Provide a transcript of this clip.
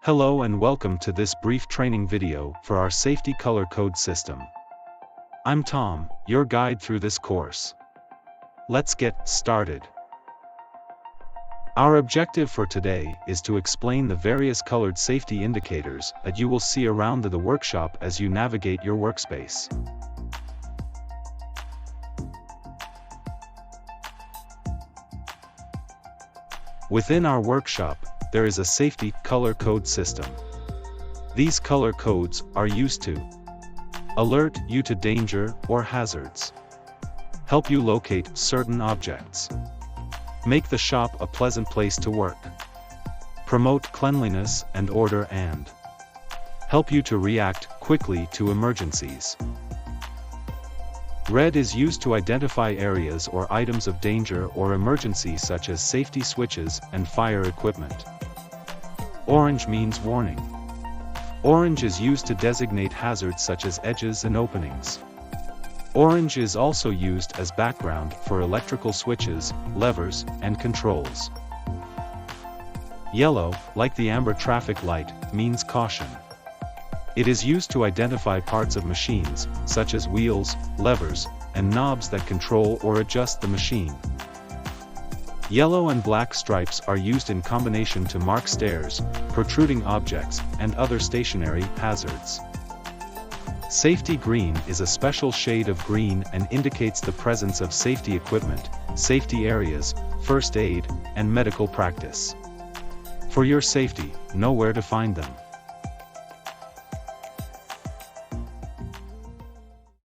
Hello and welcome to this brief training video for our safety color code system. I'm Tom, your guide through this course. Let's get started. Our objective for today is to explain the various colored safety indicators that you will see around the workshop as you navigate your workspace. Within our workshop, there is a safety color code system. These color codes are used to alert you to danger or hazards, help you locate certain objects, make the shop a pleasant place to work, promote cleanliness and order, and help you to react quickly to emergencies. Red is used to identify areas or items of danger or emergency, such as safety switches and fire equipment. Orange means warning. Orange is used to designate hazards such as edges and openings. Orange is also used as background for electrical switches, levers, and controls. Yellow, like the amber traffic light, means caution. It is used to identify parts of machines, such as wheels, levers, and knobs that control or adjust the machine. Yellow and black stripes are used in combination to mark stairs, protruding objects, and other stationary hazards. Safety green is a special shade of green and indicates the presence of safety equipment, safety areas, first aid, and medical practice. For your safety, know where to find them.